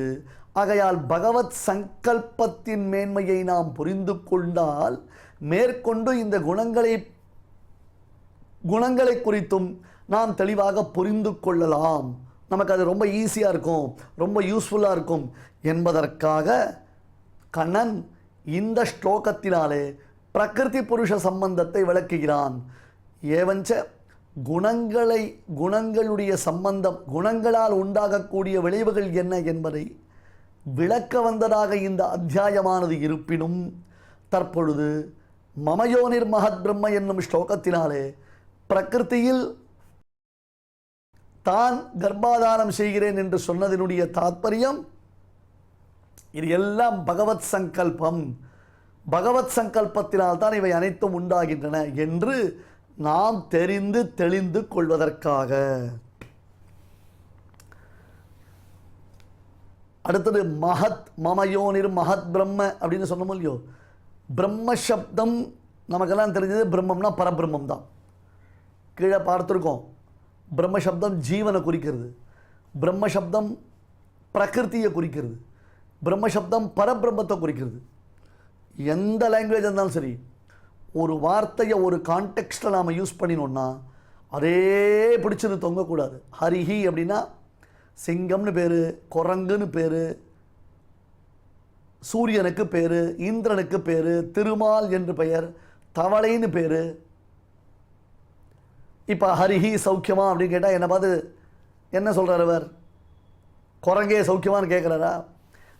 ஆகையால் பகவத் சங்கல்பத்தின் மேன்மையை நாம் புரிந்து கொண்டால் மேற்கொண்டு இந்த குணங்களை குறித்தும் நாம் தெளிவாக புரிந்து கொள்ளலாம். நமக்கு அது ரொம்ப ஈஸியாக இருக்கும், ரொம்ப யூஸ்ஃபுல்லாக இருக்கும் என்பதற்காக கண்ணன் இந்த ஸ்லோகத்தினாலே பிரகிருதி புருஷ சம்பந்தத்தை விளக்குகிறான். ஏவஞ்ச குணங்களுடைய சம்பந்தம், குணங்களால் உண்டாகக்கூடிய விளைவுகள் என்ன என்பதை விளக்க வந்ததாக இந்த அத்தியாயமானது இருப்பினும் தற்பொழுது மமயோனிர் மகத் பிரம்ம என்னும் ஸ்லோகத்தினாலே பிரகிருதியில் தான் கர்ப்பாதானம் செய்கிறேன் என்று சொன்னதினுடைய தாத்பரியம் இது எல்லாம் பகவத் சங்கல்பம், பகவத் சங்கல்பத்தினால் தான் இவை அனைத்தும் உண்டாகின்றன என்று நாம் தெளிந்து கொள்வதற்காக. அடுத்தது மகத் மமயோனிர் மகத் பிரம்ம அப்படின்னு சொன்னோம் இல்லையோ. பிரம்ம சப்தம் நமக்கெல்லாம் தெரிஞ்சது, பிரம்மம்னா பரபிரம்மம் தான். கீழே பார்த்துருக்கோம். பிரம்ம சப்தம் ஜீவனை குறிக்கிறது, பிரம்ம சப்தம் பிரகிருத்தியை குறிக்கிறது, பிரம்ம சப்தம் பரபிரம்மத்தை குறிக்கிறது. எந்த லாங்குவேஜ் இருந்தாலும் சரி, ஒரு வார்த்தையை ஒரு கான்டெக்ஸ்டில் நாம் யூஸ் பண்ணினோன்னா அதே பிடிச்சது தொங்கக்கூடாது. ஹரிஹி அப்படின்னா சிங்கம்னு பேர், குரங்குன்னு பேர், சூரியனுக்கு பேர், இந்திரனுக்கு பேர், திருமால் என்று பெயர், தவளைன்னு பேர். இப்போ ஹரிஹி சௌக்கியமா அப்படின்னு கேட்டால் என்ன பார்த்து என்ன சொல்கிறார் அவர்? குரங்கே சௌக்கியமானு கேட்குறாரா,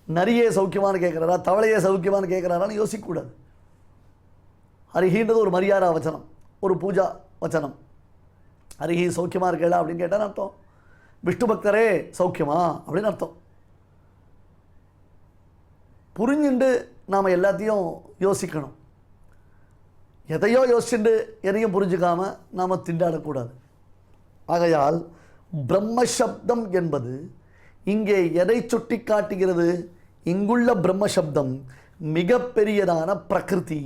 நரியே சௌக்கியமானு கேட்குறாரா, தவளையே சௌக்கியமானு கேட்குறாரான்னு யோசிக்கக்கூடாது. ஹரிஹின்றது ஒரு மரியாதை வச்சனம், ஒரு பூஜா வச்சனம். ஹரிஹி சௌக்கியமாக இருக்கேடா அப்படின்னு கேட்டால் அர்த்தம் விஷ்ணு பக்தரே சௌக்கியமா அப்படின்னு அர்த்தம். புரிஞ்சுண்டு நாம் எல்லாத்தையும் யோசிக்கணும். எதையோ யோசிச்சுட்டு எதையும் புரிஞ்சுக்காம நாம் திண்டாடக்கூடாது. ஆகையால் பிரம்ம சப்தம் என்பது இங்கே எதை சுட்டி காட்டுகிறது? இங்குள்ள பிரம்ம சப்தம் மிகப்பெரியதான பிரகிருதி.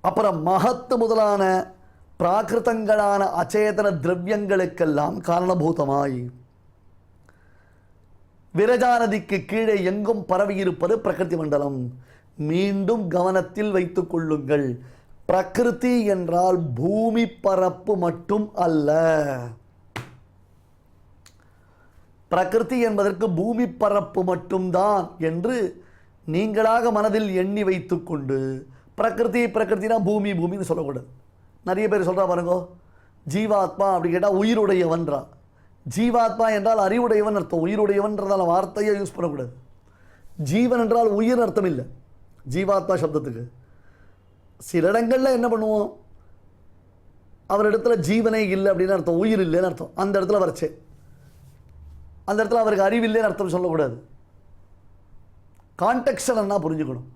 அப்புறம் மகத்து முதலான பிராகிருதங்களான அச்சேதன திரவியங்களுக்கெல்லாம் காரணபூதமாய் விரஜாநதிக்கு கீழே எங்கும் பரவியிருப்பது பிரகிருதி மண்டலம். மீண்டும் கவனத்தில் வைத்துக் கொள்ளுங்கள், பிரகிருதி என்றால் பூமி பரப்பு மட்டும் அல்ல. பிரகிருதி என்பதற்கு பூமி பரப்பு மட்டும்தான் என்று நீங்களாக மனதில் எண்ணி வைத்துக்கொண்டு பிரகிருதினா பூமி பூமின்னு சொல்லக்கூடாது. நிறைய பேர் சொல்கிறா பாருங்கோ, ஜீவாத்மா அப்படி கேட்டால் உயிருடையவன்றா. ஜீவாத்மா என்றால் அறிவுடையவன் அர்த்தம், உயிருடையவன்றதான வார்த்தையை யூஸ் பண்ணக்கூடாது. ஜீவன் என்றால் உயிர் அர்த்தம் இல்லை ஜீவாத்மா சப்தத்துக்கு. சில இடங்களில் என்ன பண்ணுவோம், அவரிடத்துல ஜீவனே இல்லை அப்படின்னு அர்த்தம், உயிர் இல்லைன்னு அர்த்தம். அந்த இடத்துல வரைச்சே, அந்த இடத்துல அவருக்கு அறிவு இல்லைன்னு அர்த்தம் சொல்லக்கூடாது. கான்டெக்ஸ்டை என்ன புரிஞ்சுக்கணும்.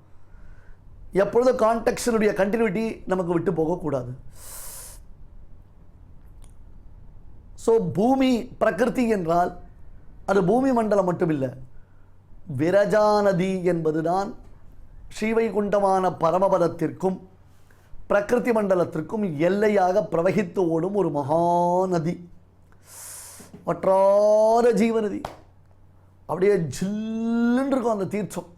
எப்பொழுதும் கான்டெக்ஸ்டினுடைய கண்டினியூட்டி நமக்கு விட்டு போகக்கூடாது. ஸோ பூமி பிரகிருதி என்றால் அது பூமி மண்டலம் மட்டுமில்லை, விரஜா நதி என்பதுதான் ஸ்ரீவைகுண்டமான பரமபதத்திற்கும் பிரகிருதி மண்டலத்திற்கும் எல்லையாக பிரவகித்து ஓடும் ஒரு மகாநதி, வற்றாத ஜீவநதி. அப்படியே ஜில்லுன்னு இருக்கும் அந்த தீர்த்தம்.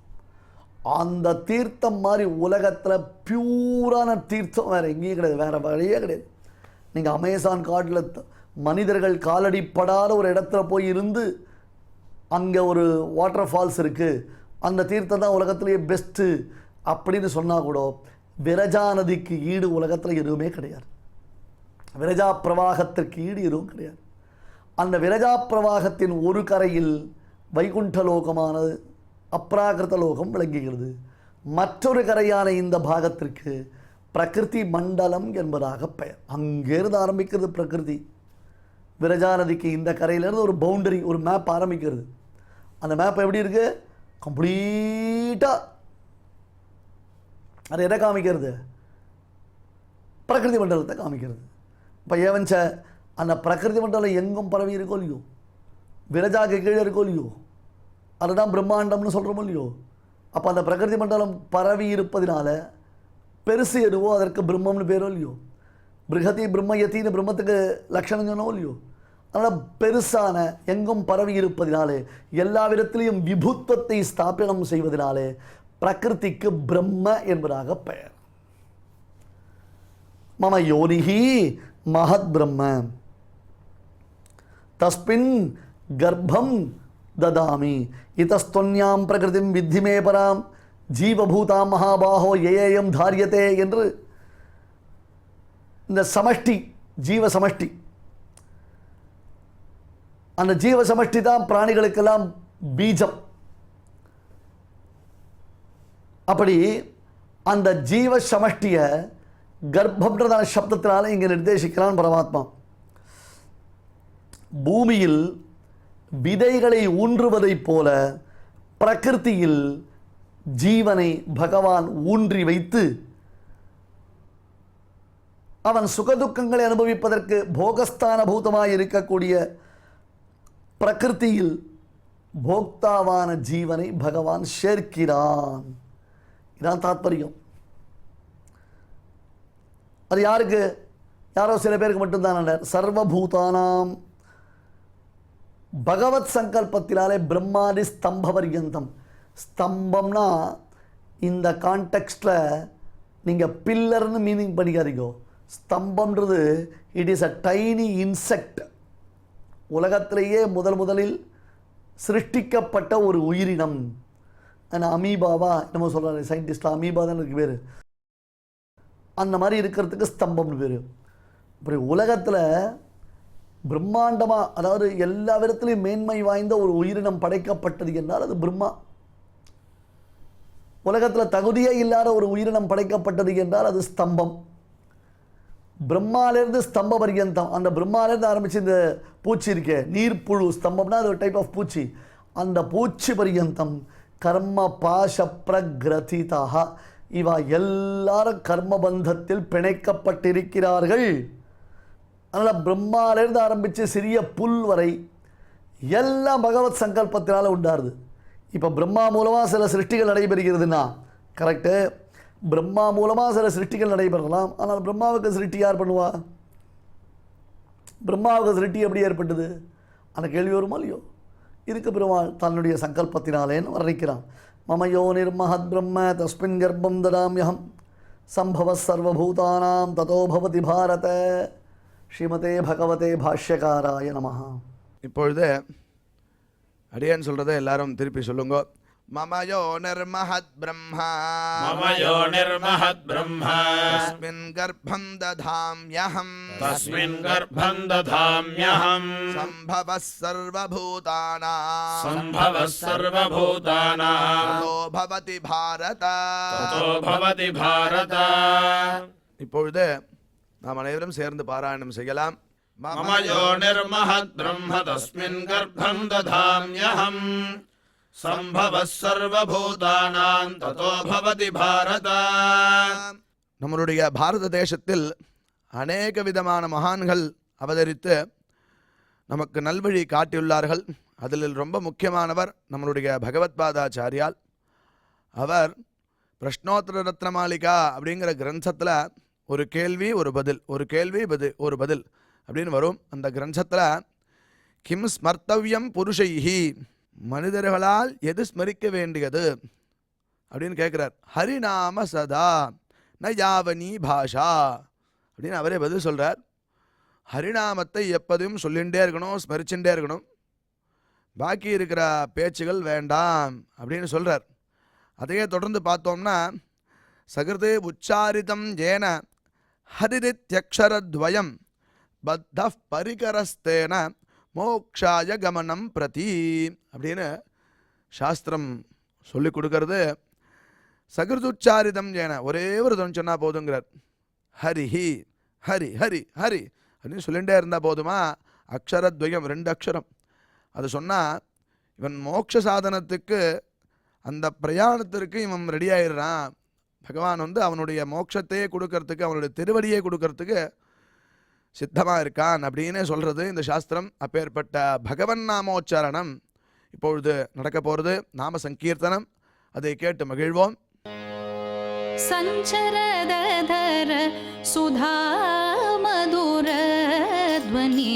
அந்த தீர்த்தம் மாதிரி உலகத்தில் பியூரான தீர்த்தம் வேறு எங்கேயும் கிடையாது, வேறு வழியே கிடையாது. நீங்கள் அமேசான் காட்டில் மனிதர்கள் காலடிப்படாத ஒரு இடத்துல போய் இருந்து அங்கே ஒரு வாட்டர் ஃபால்ஸ் இருக்குது, அந்த தீர்த்தம் தான் உலகத்திலேயே பெஸ்ட்டு அப்படின்னு சொன்னால் கூட விரஜா நதிக்கு ஈடு உலகத்தில் எதுவுமே கிடையாது. விரஜா பிரவாகத்திற்கு ஈடு எதுவும் கிடையாது. அந்த விரஜா பிரவாகத்தின் ஒரு கரையில் வைகுண்ட லோகமானது அப்ராகிருத லோகம் விளங்குகிறது. மற்றொரு கரையான இந்த பாகத்திற்கு பிரகிருதி மண்டலம் என்பதாக பெயர். அங்கேருந்து ஆரம்பிக்கிறது பிரகிருதி. விரஜா நதிக்கு இந்த கரையிலேருந்து ஒரு பவுண்டரி, ஒரு மேப் ஆரம்பிக்கிறது. அந்த மேப் எப்படி இருக்குது? கம்ப்ளீட்டாக அது எதை காமிக்கிறது? பிரகிருதி மண்டலத்தை காமிக்கிறது. இப்போ ஏவஞ்ச அந்த பிரகிருதி மண்டலம் எங்கும் பரவி இருக்கோ இல்லையோ, விரஜாக்கு கீழே இருக்கோ இல்லையோ, அதுதான் பிரம்மாண்டம்னு சொல்கிறோமோ இல்லையோ. அப்போ அந்த பிரகிருதி மண்டலம் பரவி இருப்பதினால பெருசு எதுவோ அதற்கு பிரம்மம்னு பேரோ இல்லையோ. பிருகதி பிரம்மயத்தின்னு பிரம்மத்துக்கு லட்சணம் சொன்னோ இல்லையோ. அதனால் பெருசான எங்கும் பரவி இருப்பதினாலே எல்லா விதத்திலையும் விபுத்துவத்தை ஸ்தாபனம் செய்வதனாலே பிரகிருதிக்கு பிரம்ம என்பதாக பெயர். மம யோனிஹி மகத் பிரம்ம தஸ்மின் கர்ப்பம் ததாமி இதஸ்தொன்யாம் பிரகிருதிம் வித்திமே பராம் ஜீவபூதாம் மகாபாஹோ ஏயம் தாரியத்தே என்று இந்த சமஷ்டி, ஜீவ சமஷ்டி, அந்த ஜீவ சமஷ்டி தான் பிராணிகளுக்கெல்லாம் பீஜம். அப்படி அந்த ஜீவ சமஷ்டியை கர்ப்பம்ன்றதான சப்தத்தினால இங்கே நிர்தேசிக்கிறான் பரமாத்மா. பூமியில் விதைகளை ஊன்றுவதைப் போல பிரகிருதியில் ஜீவனை பகவான் ஊன்றி வைத்து அவன் சுகதுக்கங்களை அனுபவிப்பதற்கு போகஸ்தான பூதமாய் இருக்கக்கூடிய பிரகிருதியில் போக்தாவான ஜீவனை பகவான் சேர்க்கிறான். இதான் தாத்பரியம். அது யாருக்கு? யாரோ சில பேருக்கு மட்டும்தான். சர்வபூதானாம் பகவத் சங்கல்பத்தினாலே பிரம்மாதி ஸ்தம்ப பர்யந்தம். ஸ்தம்பம்னா இந்த கான்டெக்ஸ்டில் நீங்கள் பில்லர்னு மீனிங் பண்ணிக்காதீங்கோ. ஸ்தம்பம்ன்றது it is a tiny insect. உலகத்திலேயே முதலில் சிருஷ்டிக்கப்பட்ட ஒரு உயிரினம். அமீபாவா என்னமோ சொல்கிறாரு சயின்டிஸ்ட்லாம், அமீபா தான் இருக்கு பேர். அந்த மாதிரி இருக்கிறதுக்கு ஸ்தம்பம்னு பேர். அப்படி உலகத்தில் பிரம்மாண்டமாக, அதாவது எல்லா விதத்துலையும் மேன்மை வாய்ந்த ஒரு உயிரினம் படைக்கப்பட்டது என்றால் அது பிரம்மா. உலகத்தில் தகுதியே இல்லாத ஒரு உயிரினம் படைக்கப்பட்டது என்றால் அது ஸ்தம்பம். பிரம்மாலேருந்து ஸ்தம்ப பர்யந்தம், அந்த பிரம்மாலேருந்து ஆரம்பித்து இந்த பூச்சி இருக்கே நீர்ப்புழு, ஸ்தம்பம்னா அது ஒரு டைப் ஆஃப் பூச்சி. அந்த பூச்சி பர்யந்தம் கர்ம பாஷ பிரகிரதிதாக இவா எல்லாரும் கர்மபந்தத்தில் பிணைக்கப்பட்டிருக்கிறார்கள். அதனால் பிரம்மாலேருந்து ஆரம்பித்து சிறிய புல் வரை எல்லாம் பகவத் சங்கல்பத்தினால் உண்டாருது. இப்போ பிரம்மா மூலமாக சில சிருஷ்டிகள் நடைபெறுகிறதுனா கரெக்டு, பிரம்மா மூலமாக சில சிருஷ்டிகள் நடைபெறலாம். ஆனால் பிரம்மாவுக்கு சிருஷ்டி யார் பண்ணுவா? பிரம்மாவுக்கு சிருஷ்டி எப்படி ஏற்பட்டது? அந்த கேள்வி வருமா இல்லையோ? இதுக்கு பெருமாள் தன்னுடைய சங்கல்பத்தினாலேன்னு வர்ணிக்கிறான். மமயோ நிர்மஹத் பிரம்ம தஸ்மின் கர்ப்பம் ததாம்யஹம் சம்பவ சர்வபூதானாம் ததோ பவதி பாரத. ஸ்ரீமதே பகவதே பாஷ்யகாராய நமஹ. இப்பொழுது அடியேன் சொல்கிறத எல்லாரும் திருப்பி சொல்லுங்க. மமயோ நிர்மஹத் பிரம்மா மமயோ நிர்மஹத் பிரம்மா தஸ்மின் கர்ப்பம் ததாம்யஹம் தஸ்மின் கர்ப்பம் ததாம்யஹம் சம்பவ சர்வபூதானாம் சம்பவ சர்வபூதானாம் ததோ பவதி பாரத. ததோ பவதி பாரத. இப்பொழுது நாம் அனைவரும் சேர்ந்து பாராயணம் செய்யலாம். மமயோ நிர்மஹத் பிரம்ம தஸ்மின் கர்ப்பம் ததாம்யஹம் சம்பவः சர்வபூதானாம் ததோ பவதி பாரத. நம்மளுடைய பாரத தேசத்தில் அநேக விதமான மகான்கள் அவதரித்து நமக்கு நல்வழி காட்டியுள்ளார்கள். அதில் ரொம்ப முக்கியமானவர் நம்மளுடைய பகவத்பாதாச்சாரியால். அவர் பிரஷ்னோத்தர ரத்னமாலிகா அப்படிங்கிற கிரந்தத்தில் ஒரு கேள்வி ஒரு பதில், ஒரு கேள்வி ஒரு பதில் அப்படின்னு வரும். அந்த கிரந்தத்தில் கிம் ஸ்மர்த்தவ்யம் புருஷைஹி, மனிதர்களால் எது ஸ்மரிக்க வேண்டியது அப்படின்னு கேட்குறார். ஹரிநாம சதா ந யாவனி பாஷா அப்படின்னு அவரே பதில் சொல்கிறார். ஹரிநாமத்தை எப்போதும் சொல்லிகிட்டே இருக்கணும், ஸ்மரிச்சுட்டே இருக்கணும், பாக்கி இருக்கிற பேச்சுகள் வேண்டாம் அப்படின்னு சொல்கிறார். அதையே தொடர்ந்து பார்த்தோம்னா சகிருதே உச்சாரிதம் ஏன ஹரிதித்யக்ஷரத்வயம் பத்த பரிகரஸ்தேன மோக்ஷாய கமனம் பிரதி அப்படின்னு சாஸ்திரம் சொல்லி கொடுக்கறது. சகிருதுச்சாரிதம் ஏன ஒரே ஒரு தொன் சொன்னால் போதுங்கிறார். ஹரிஹி ஹரி ஹரி ஹரி அப்படின்னு சொல்லிகிட்டே இருந்தால் போதுமா? அக்ஷரத்வயம் 2 அக்ஷரம் அது சொன்னால் இவன் மோட்ச சாதனத்துக்கு அந்த பிரயாணத்திற்கு இவன் ரெடி ஆயிடுறான். பகவான் அவனுடைய மோட்சத்தையே கொடுக்கறதுக்கு, அவனுடைய திருவடியை கொடுக்கறதுக்கு சித்தமாக இருக்கான் அப்படின்னு சொல்கிறது இந்த சாஸ்திரம். அப்பேற்பட்ட பகவன் நாமோச்சாரணம் இப்பொழுது நடக்க போகிறது. நாம சங்கீர்த்தனம், அதை கேட்டு மகிழ்வோம். சஞ்சரதர சுதா மதுர த்வனி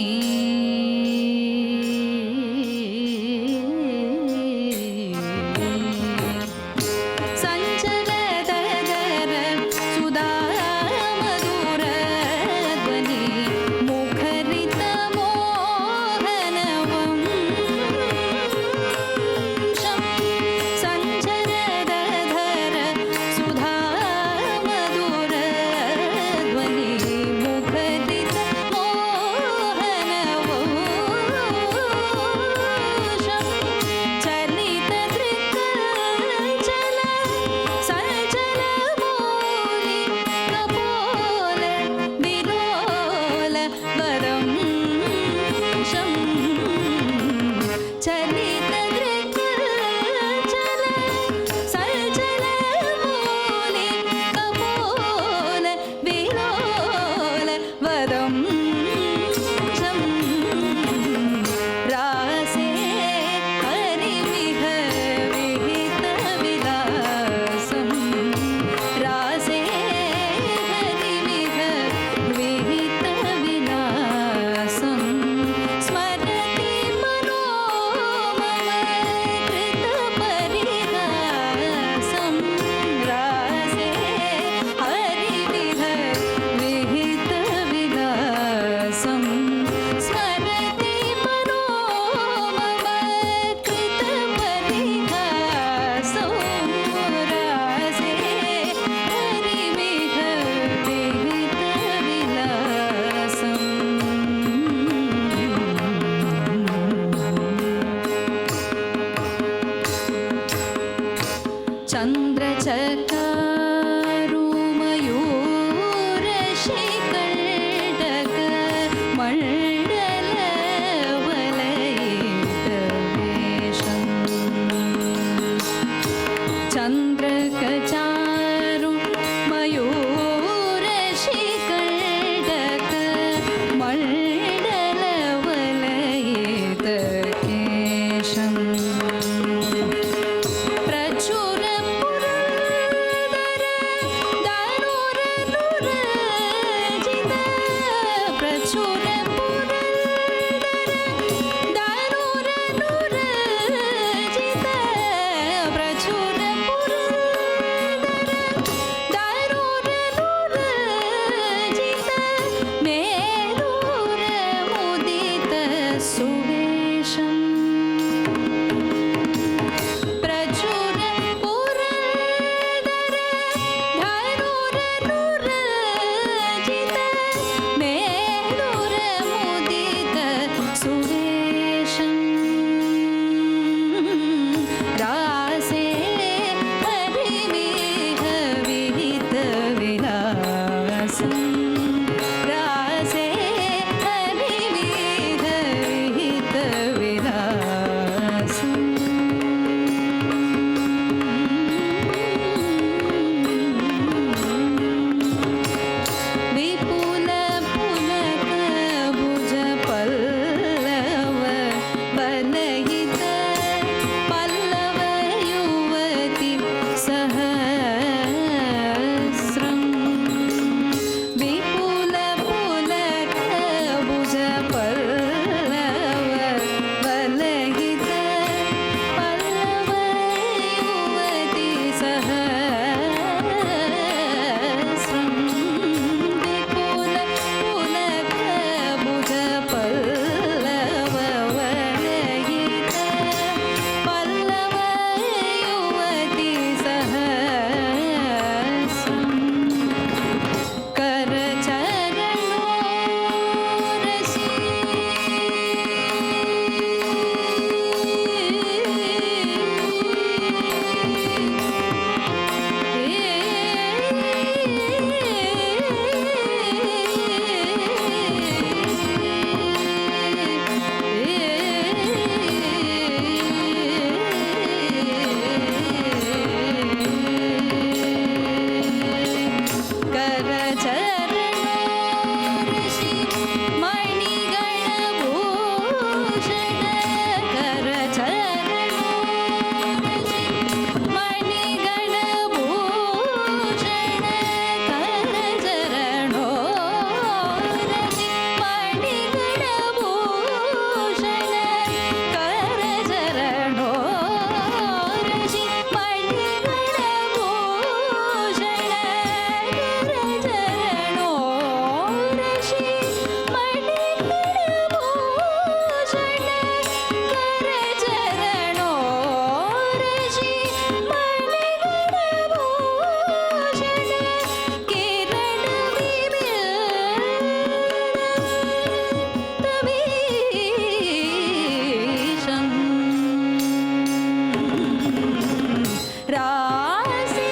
रासे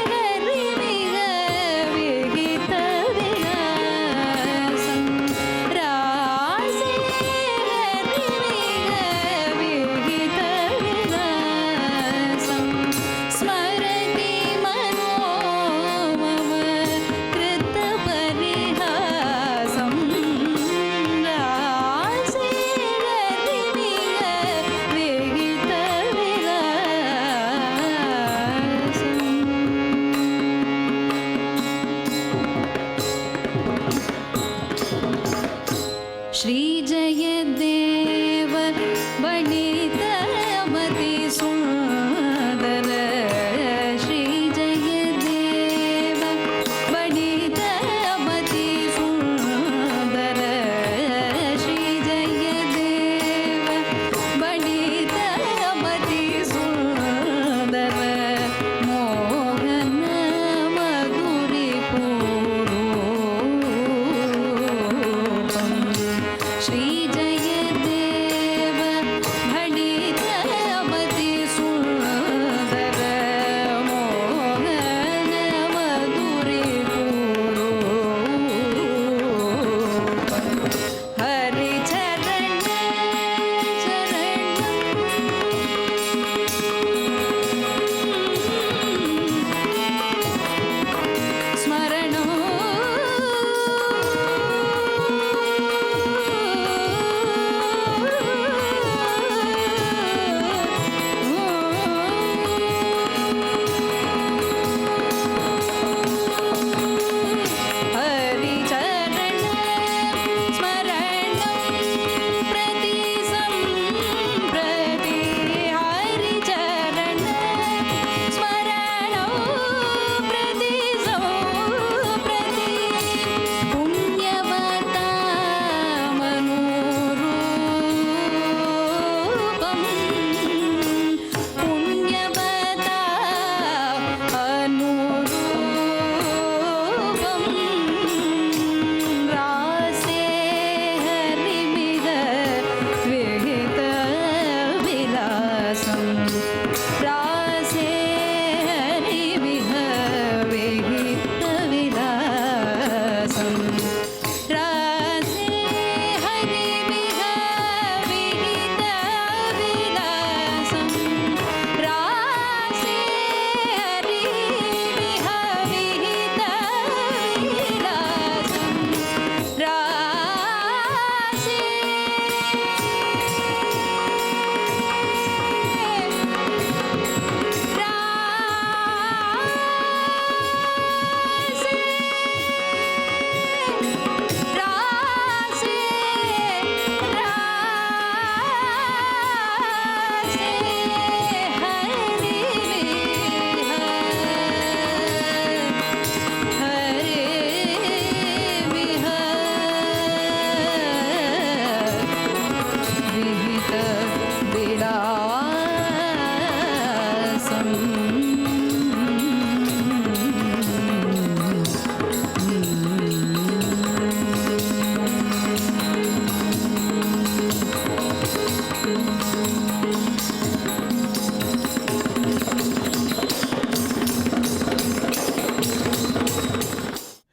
हरिमिह विहितविलासं रासे हरिमिह विहितविलासं स्मरति मनो मम कृतपरिहासं रासे हरिमिह विहितविलासम् श्रीजयदेव बणितमति सुन्दर श्रीजयदेव बणितमति सुन्दर श्रीजयदेव बणितमति सुन्दर मोहन मधुरिपूरूपम् श्रीजयदेव भणितमति सुन्दर मोहन मधुरिपूरूपम् हरिचरण स्मरणो हरिचरण स्मरणं प्रति सम्प्रति हरिचरण स्मरणं प्रति सम्प्रति पुण्यवता मनोरूपं पुण्यवता अनुरूपं रासे हरिमिह विहितविलासं रासे हरिमिह विहितविलासं रासे हरिमिह विहितविलासं रासे हरिमिह विहितविलासं रासे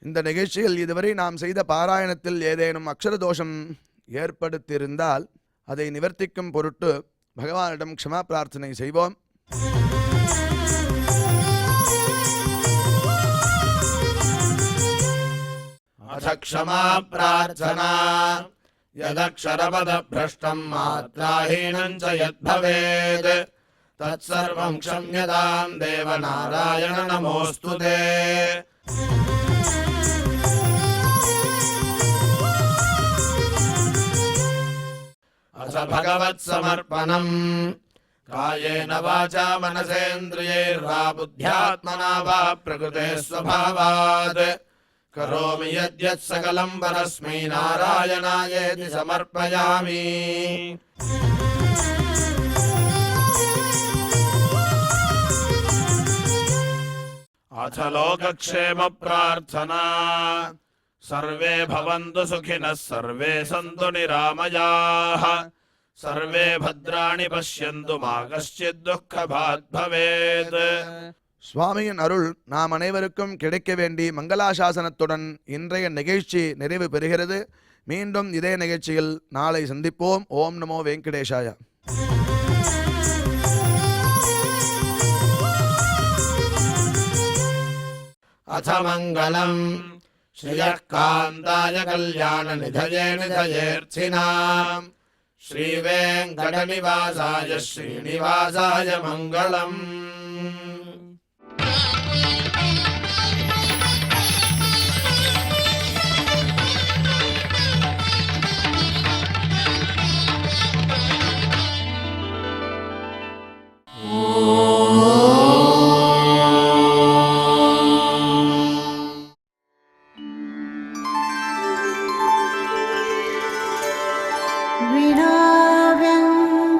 இந்த நிகழ்ச்சியில் இதுவரை நாம் செய்த பாராயணத்தில் ஏதேனும் அக்ஷர தோஷம் ஏற்படுத்தியிருந்தால் அதை நிவர்த்திக்கும் பொருட்டு பகவானிடம் க்ஷமா பிரார்த்தனை செய்வோம். अथ क्षमा प्रार्थना यदक्षरपदभ्रष्टम् मात्राहीनम् च यद्भवेत् तत्सर्वम् क्षम्यताम् देवनारायण नमोऽस्तु ते। अथ भगवत्समर्पणम् कायेन वाचा मनसेन्द्रियैर्वा बुद्ध्यात्मना वा प्रकृते स्वभावात् करोमि यद्यत् सकलं परस्मै नारायणायेति समर्पयामि। अथ लोकक्षेम प्रार्थना सर्वे भवन्तु सुखिनः सर्वे सन्तु निरामयाः सर्वे भद्राणि पश्यन्तु मा कश्चित् दुःखभाग् भवेत्. சுவாமியின் அருள் நாம் அனைவருக்கும் கிடைக்க வேண்டி மங்களாசாசனத்துடன் இன்றைய நிகழ்ச்சி நிறைவு பெறுகிறது. மீண்டும் இதே நிகழ்ச்சியில் நாளை சந்திப்போம். ஓம் நமோ வெங்கடேஷாய. अथ मङ्गलम् श्रियः कान्ताय कल्याणनिधये निधयेऽर्थिनाम् श्रीवेङ्कटनिवासाय श्रीनिवासाय मङ्गलम्.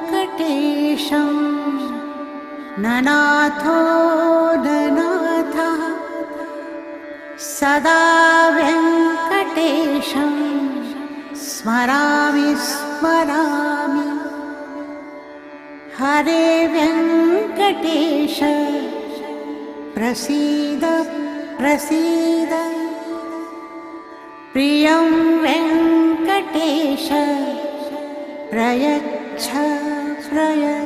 विनाव्यङ्कटेशं ननाथो ननाथः सदा व्यङ्कटेशं स्मरामि स्मरामि. हरे व्यङ्कटेश प्रसीद प्रसीद. प्रियं वेङ्कटेश प्रयच्छ प्रयच्छ.